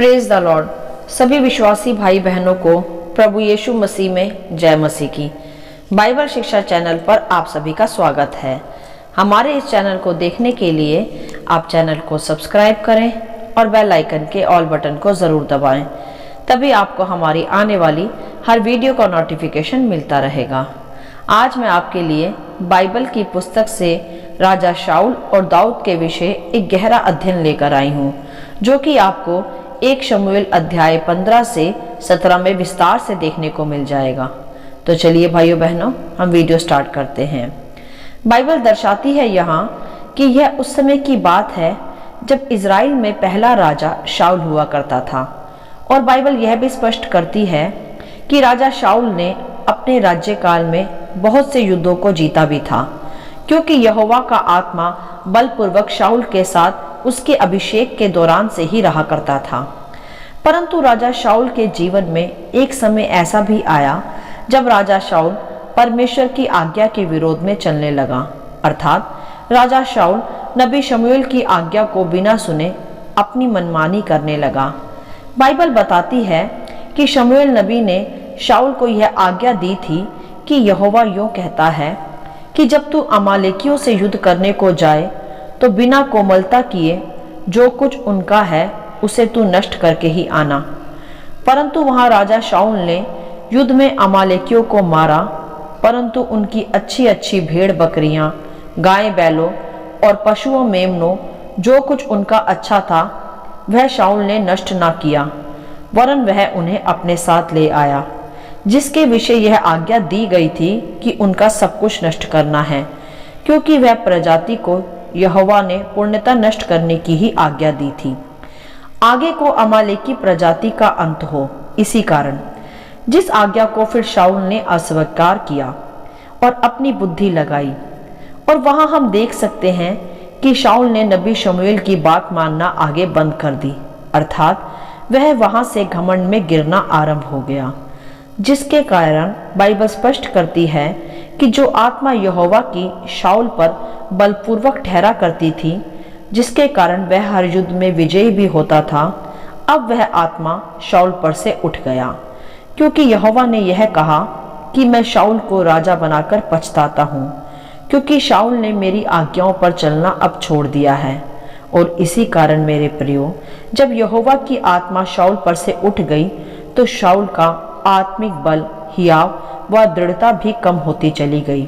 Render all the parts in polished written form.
Praise the Lord. सभी विश्वासी भाई बहनों को प्रभु यीशु मसीह में जय मसीह की। बाइबल शिक्षा चैनल पर आप सभी का स्वागत है। हमारे इस चैनल को देखने के लिए आप चैनल को सब्सक्राइब करें और बेल आइकन के ऑल बटन को ज़रूर दबाएं, तभी आपको हमारी आने वाली हर वीडियो का नोटिफिकेशन मिलता रहेगा। आज मैं आपके लिए बाइबल की पुस्तक से राजा शाऊल और दाऊद के विषय एक गहरा अध्ययन लेकर आई हूँ, जो कि आपको 1 शमूएल अध्याय 15 से 17 में विस्तार से देखने को मिल जाएगा। तो चलिए भाइयों बहनों, हम वीडियो स्टार्ट करते हैं। बाइबल दर्शाती है यहाँ कि यह उस समय की बात है जब इज़राइल में पहला राजा शाऊल हुआ करता था, और बाइबल यह भी स्पष्ट करती है कि राजा शाऊल ने अपने राज्यकाल में बहुत से युद्धों को जीता भी था, क्योंकि यहोवा का आत्मा बलपूर्वक शाऊल के साथ उसके अभिषेक के दौरान से ही रहा करता था। परंतु राजा शाऊल के जीवन में एक समय ऐसा भी आया जब राजा शाऊल परमेश्वर की आज्ञा के विरोध में चलने लगा, अर्थात राजा शाऊल नबी शमूएल की आज्ञा को बिना सुने अपनी मनमानी करने लगा। बाइबल बताती है कि शमूएल नबी ने शाऊल को यह आज्ञा दी थी कि यहोवा यूं कहता है कि जब तू अमालेकियों से युद्ध करने को जाए तो बिना कोमलता किए जो कुछ उनका है उसे तू नष्ट करके ही आना। परंतु वहां राजा शाऊल ने युद्ध में अमालेकियों को मारा, परंतु उनकी अच्छी अच्छी भेड़ बकरियां, गाय बैलों और पशुओं मेमनों जो कुछ उनका अच्छा था वह शाऊल ने नष्ट ना किया, वरन वह उन्हें अपने साथ ले आया, जिसके विषय यह आज्ञा दी गई थी कि उनका सब कुछ नष्ट करना है, क्योंकि वह प्रजाति को यहोवा ने पूर्णतः नष्ट करने की ही आज्ञा दी थी। आगे को अमालेकी प्रजाति का अंत हो, इसी कारण जिस आज्ञा को फिर शाऊल ने अस्वीकार किया और अपनी बुद्धि लगाई। और वहां हम देख सकते हैं कि शाऊल ने नबी शमूएल की बात मानना आगे बंद कर दी, अर्थात वह वहां से घमंड में गिरना आरंभ हो गया, जिसके कारण बाइबल स्पष्ट करती है कि जो आत्मा यहोवा की शाऊल पर बलपूर्वक ठहरा करती थी, जिसके कारण वह हर युद्ध में विजयी भी होता था, अब वह आत्मा शाऊल पर से उठ गया, क्योंकि यहोवा ने यह कहा कि मैं शाऊल को राजा बनाकर पछताता हूँ, क्योंकि शाऊल ने मेरी आज्ञाओं पर चलना अब छोड़ दिया है। और इसी कारण मेरे प्रियो, जब यहोवा की आत्मा शाऊल पर से उठ गई तो शाऊल का आत्मिक बल, हियाव व दृढ़ता भी कम होती चली गई,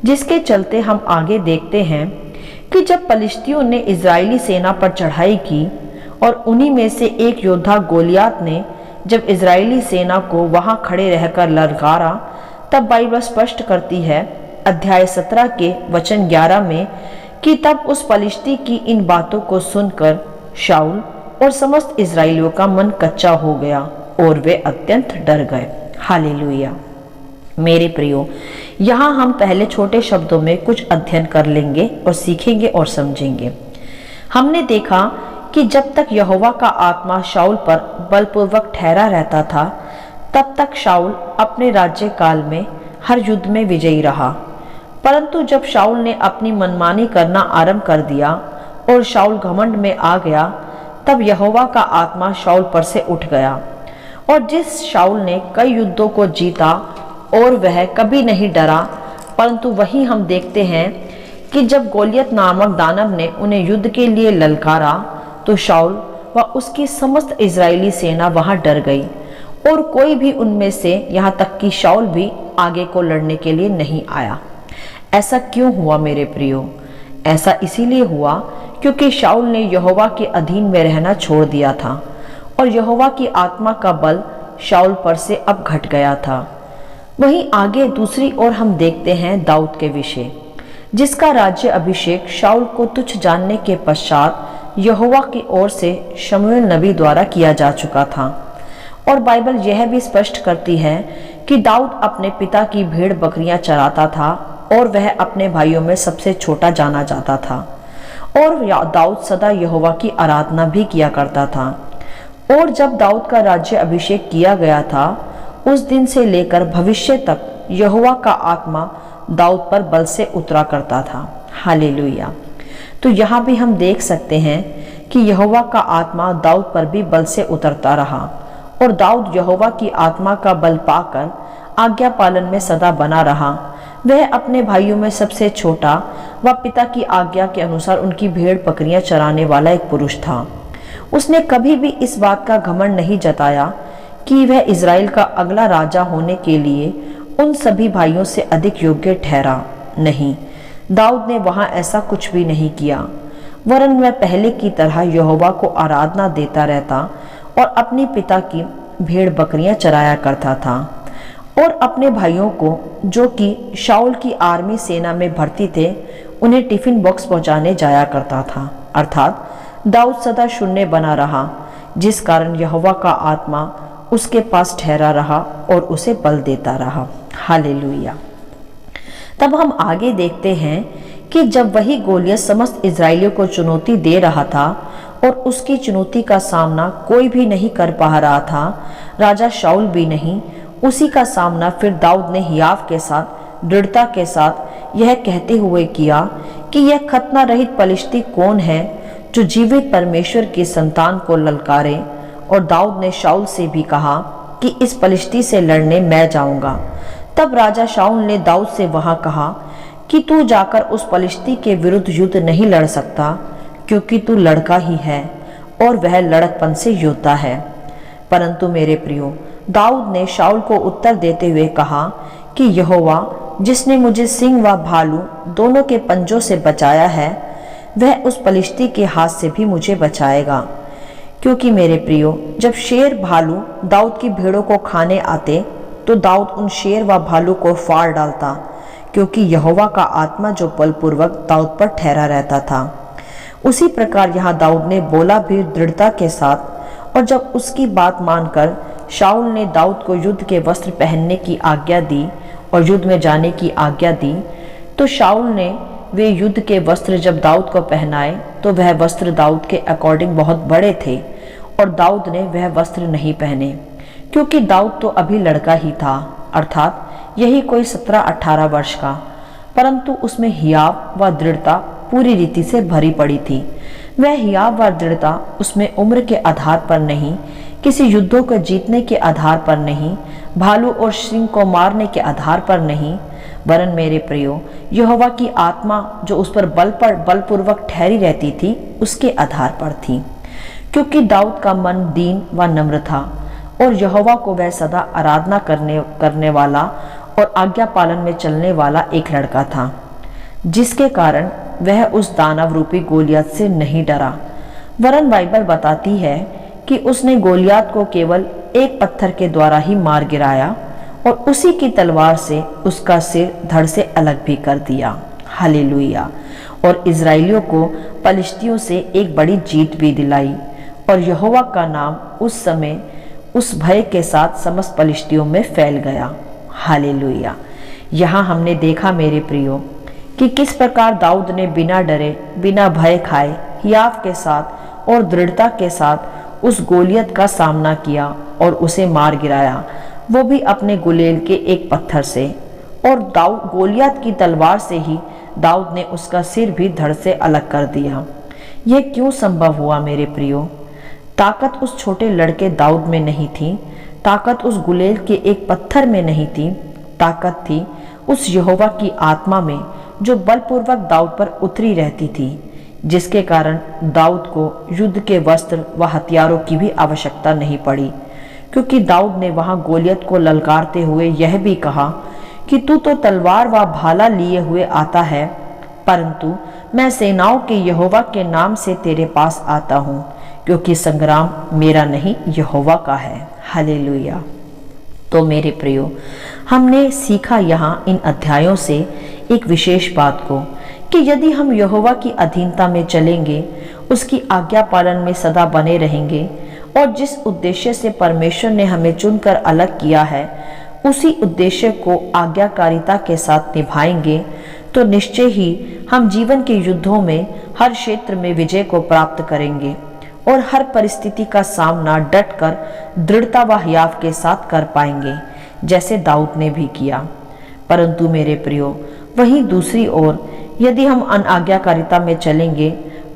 जिसके चलते हम आगे देखते हैं कि जब पलिश्तियों ने इजरायली सेना पर चढ़ाई की और उन्हीं में से एक योद्धा गोलियात ने जब इजरायली सेना को वहां खड़े रहकर ललकारा, तब बाइबल स्पष्ट करती है अध्याय 17 के वचन 11 में कि तब उस पलिश्ती की इन बातों को सुनकर शाऊल और समस्त इजरायलियों का मन कच्चा हो गया और वे अत्यंत डर गए। हालेलुया। मेरे प्रियो, यहाँ हम पहले छोटे शब्दों में कुछ अध्ययन कर लेंगे और सीखेंगे और समझेंगे। हमने देखा कि जब तक यहोवा का आत्मा शाऊल पर बलपूर्वक ठहरा रहता था, तब तक शाऊल अपने राज्यकाल में हर युद्ध में विजयी रहा। परंतु जब शाऊल ने अपनी मनमानी करना आरंभ कर दिया और शाऊल घमंड में आ गया, तब यहोवा का आत्मा शाऊल पर से उठ गया। और जिस शाऊल ने कई युद्धों को जीता और वह कभी नहीं डरा, परंतु वही हम देखते हैं कि जब गोलियत नामक दानव ने उन्हें युद्ध के लिए ललकारा तो शाऊल व उसकी समस्त इजरायली सेना वहां डर गई और कोई भी उनमें से, यहाँ तक कि शाऊल भी, आगे को लड़ने के लिए नहीं आया। ऐसा क्यों हुआ मेरे प्रियो? ऐसा इसीलिए हुआ क्योंकि शाऊल ने यहोवा के अधीन में रहना छोड़ दिया था और यहोवा की आत्मा का बल शाऊल पर से अब घट गया था। वहीं आगे दूसरी ओर हम देखते हैं दाऊद के विषय, जिसका राज्य अभिषेक शाऊल को तुच्छ जानने के पश्चात यहोवा की ओर से शमूएल नबी द्वारा किया जा चुका था। और बाइबल यह भी स्पष्ट करती है कि दाऊद अपने पिता की भेड़ बकरियां चराता था और वह अपने भाइयों में सबसे छोटा जाना जाता था। और दाऊद सदा यहोवा की आराधना भी किया करता था। और जब दाऊद का राज्य अभिषेक किया गया था, उस दिन से लेकर भविष्य तक यहोवा का आत्मा दाऊद पर बल से उतरा करता था। हालेलुया। तो यहाँ भी हम देख सकते हैं कि यहोवा का आत्मा दाऊद पर भी बल से उतरता रहा और दाऊद यहोवा की आत्मा का बल पाकर आज्ञा पालन में सदा बना रहा। वह अपने भाइयों में सबसे छोटा व पिता की आज्ञा के अनुसार उनकी भेड़ बकरियां चराने वाला एक पुरुष था। उसने कभी भी इस बात का घमंड नहीं जताया कि वह इज़राइल का अगला राजा होने के लिए उन सभी भाइयों से अधिक योग्य ठहरा। नहीं, दाऊद ने वहां ऐसा कुछ भी नहीं किया, वरन वह पहले की तरह यहोवा को आराधना देता रहता और अपने पिता की भेड़ बकरियां चराया करता था और अपने भाइयों को, जो कि शाऊल की आर्मी सेना में भर्ती थे, उन्हें टिफिन बॉक्स पहुंचाने जाया करता था। अर्थात दाऊद सदा शून्य बना रहा, जिस कारण यहोवा का आत्मा उसके पास ठहरा रहा और उसे बल देता रहा। हालेलुया। तब हम आगे देखते हैं कि जब वही गोलियत समस्त इजरायलियों को चुनौती दे रहा था और उसकी चुनौती का सामना कोई भी नहीं कर पा रहा था, राजा शाऊल भी नहीं, उसी का सामना फिर दाऊद ने हियाव के साथ दृढ़ता के साथ यह कहते हुए किया कि यह खतना रहित पलिश्ती कौन है जो जीवित परमेश्वर की संतान को ललकारे। और दाऊद ने शाऊल से भी कहा कि इस पलिश्ती से लड़ने मैं जाऊंगा। तब राजा शाऊल ने दाऊद से वहां कहा कि तू जाकर उस पलिश्ती के विरुद्ध युद्ध नहीं लड़ सकता, क्योंकि तू लड़का ही है और वह लड़कपन से योद्धा है। परंतु मेरे प्रियो, दाऊद ने शाऊल को उत्तर देते हुए कहा कि यहोवा जिसने मुझे सिंह व भालू दोनों के पंजों से बचाया है, वह उस पलिश्ती के हाथ से भी मुझे बचाएगा। क्योंकि मेरे प्रियो, जब शेर भालू दाऊद की भेड़ों को खाने आते तो दाऊद उन शेर व भालू को फाड़ डालता, क्योंकि यहोवा का आत्मा जो बलपूर्वक दाऊद पर ठहरा रहता था। उसी प्रकार यहाँ दाऊद ने बोला भी दृढ़ता के साथ। और जब उसकी बात मानकर शाऊल ने दाऊद को युद्ध के वस्त्र पहनने की आज्ञा दी और युद्ध में जाने की आज्ञा दी, तो शाऊल ने वे युद्ध के वस्त्र जब दाऊद को पहनाए तो वह वस्त्र दाऊद के अकॉर्डिंग बहुत बड़े थे और दाऊद ने वह वस्त्र नहीं पहने, क्योंकि दाऊद तो अभी लड़का ही था, अर्थात यही कोई 17-18 वर्ष का। परंतु उसमें हियाव व दृढ़ता पूरी रीति से भरी पड़ी थी। वह हियाव व दृढ़ता उसमें उम्र के आधार पर नहीं, किसी युद्धों को जीतने के आधार पर नहीं, भालू और सिंह को मारने के आधार पर नहीं, वरन मेरे प्रियो, यहोवा की आत्मा जो उस पर बलपूर्वक ठहरी रहती थी, उसके आधार पर थी। क्योंकि दाऊद का मन दीन व नम्र था और यहोवा को वह सदा आराधना करने वाला और आज्ञा पालन में चलने वाला एक लड़का था, जिसके कारण वह उस दानव रूपी गोलियत से नहीं डरा। वरन बाइबल बताती है कि उसने गोलियत को केवल एक पत्थर के द्वारा ही मार गिराया और उसी की तलवार से उसका सिर धड़ से अलग भी कर दिया। हालेलुया। और इजराइलियों को पलिश्तियों से एक बड़ी जीत भी दिलाई और यहोवा का नाम उस समय उस भय के साथ समस्त पलिश्तियों में फैल गया। हालेलुया। यहाँ हमने देखा मेरे प्रियो कि किस प्रकार दाऊद ने बिना डरे बिना भय खाए हियाव के साथ और दृढ़ता के साथ उस गोलियत का सामना किया और उसे मार गिराया, वो भी अपने गुलेल के एक पत्थर से। और गोलियत की तलवार से ही दाऊद ने उसका सिर भी धड़ से अलग कर दिया। यह क्यों संभव हुआ मेरे प्रियो? ताकत उस छोटे लड़के दाऊद में नहीं थी, ताकत उस गुलेल के एक पत्थर में नहीं थी, ताकत थी उस यहोवा की आत्मा में जो बलपूर्वक दाऊद पर उतरी रहती थी, जिसके कारण दाऊद को युद्ध के वस्त्र व हथियारों की भी आवश्यकता नहीं पड़ी। क्योंकि दाऊद ने वहां गोलियत को ललकारते हुए यह भी कहा कि तू तो तलवार व भाला लिए हुए आता है, परंतु मैं सेनाओं के यहोवा के नाम से तेरे पास आता हूँ, क्योंकि संग्राम मेरा नहीं यहोवा का है। हालेलुया। तो मेरे प्रियो, हमने सीखा यहाँ इन अध्यायों से एक विशेष बात को कि यदि हम यहोवा की अधीनता में चलेंगे, उसकी आज्ञा पालन में सदा बने रहेंगे और जिस उद्देश्य से परमेश्वर ने हमें चुनकर अलग किया है, उसी उद्देश्य को आज्ञाकारिता के साथ निभाएंगे, तो निश्चय ही हम जीवन के युद्धों में हर क्षेत्र में विजय को प्राप्त करेंगे और हर परिस्थिति का सामना डटकर दृढ़ता व हियाव के साथ कर पाएंगे, जैसे दाऊद ने भी किया। परंतु मेरे प्रियो, वहीं दूसरी ओर यदि हम अनाज्ञाकारिता में चलेंगे,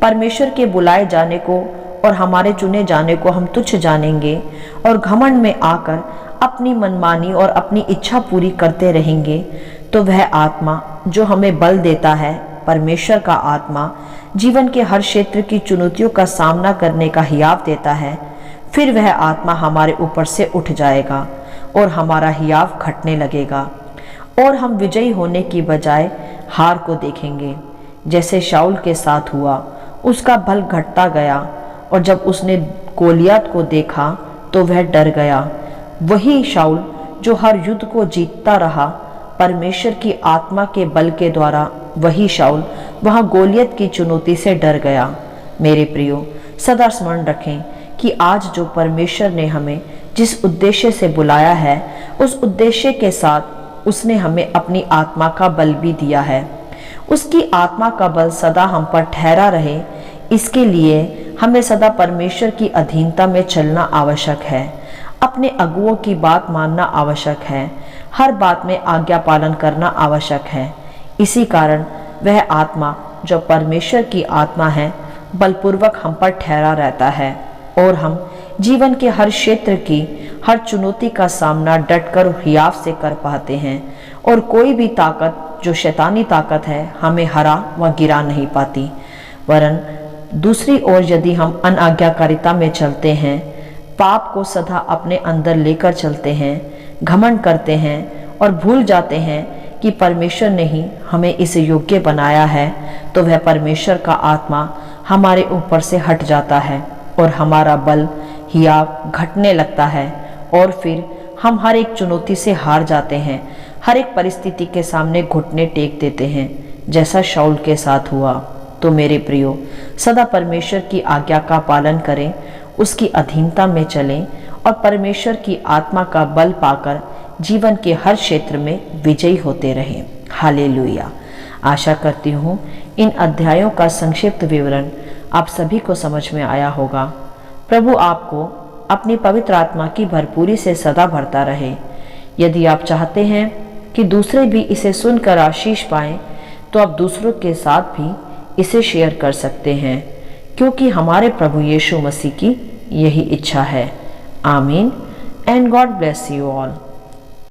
परमेश्वर के बुलाए जाने को और हमारे चुने जाने को हम तुच्छ जानेंगे और घमंड में आकर अपनी मनमानी और अपनी इच्छा पूरी करते रहेंगे, तो वह आत्मा जो हमें बल देता है, परमेश्वर का आत्मा जीवन के हर क्षेत्र की चुनौतियों का सामना करने का हियाव देता है, फिर वह आत्मा हमारे ऊपर से उठ जाएगा और हमारा हियाव घटने लगेगा और हम विजयी होने की बजाय हार को देखेंगे। जैसे शाऊल के साथ हुआ, उसका बल घटता गया और जब उसने गोलियत को देखा तो वह डर गया। वही शाऊल जो हर युद्ध को जीतता रहा, परमेश्वर की आत्मा के बल के द्वारा वही शाऊल वहां गोलियत की चुनौती से डर गया। मेरे प्रियो, सदा स्मरण रखें कि आज जो परमेश्वर ने हमें जिस उद्देश्य से बुलाया है, उस उद्देश्य के साथ उसने हमें अपनी आत्मा का बल भी दिया है। उसकी आत्मा का बल सदा हम पर ठहरा रहे, इसके लिए हमें सदा परमेश्वर की अधीनता में चलना आवश्यक है। अपने अगुओं की बात मानना आवश्यक है। हर बात में आज्ञा पालन करना आवश्यक है। इसी कारण वह आत्मा जो परमेश्वर की आत्मा है, बलपूर्वक हम पर ठहरा रहता है और हम जीवन के हर क्षेत्र की हर चुनौती का सामना डटकर हियाव से कर पाते हैं और कोई भी ताकत जो शैतानी ताकत है हमें हरा व गिरा नहीं पाती। वरन दूसरी ओर यदि हम अनाज्ञाकारिता में चलते हैं, पाप को सदा अपने अंदर लेकर चलते हैं, घमंड करते हैं और भूल जाते हैं कि परमेश्वर ने ही हमें इस योग्य बनाया है, तो वह परमेश्वर का आत्मा हमारे ऊपर से हट जाता है और हमारा बल हियाव घटने लगता है और फिर हम हर एक चुनौती से हार जाते हैं, हर एक परिस्थिति के सामने घुटने टेक देते हैं, जैसा शाऊल के साथ हुआ। तो मेरे प्रियो, सदा परमेश्वर की आज्ञा का पालन करें, उसकी अधीनता में चलें और परमेश्वर की आत्मा का बल पाकर जीवन के हर क्षेत्र में विजयी होते रहें। हालेलुया। आशा करती हूँ इन अध्यायों का संक्षिप्त विवरण आप सभी को समझ में आया होगा। प्रभु आपको अपनी पवित्र आत्मा की भरपूरी से सदा भरता रहे। यदि आप चाहते हैं कि दूसरे भी इसे सुनकर आशीष पाएं, तो आप दूसरों के साथ भी इसे शेयर कर सकते हैं, क्योंकि हमारे प्रभु यीशु मसीह की यही इच्छा है। आमीन and God bless you all.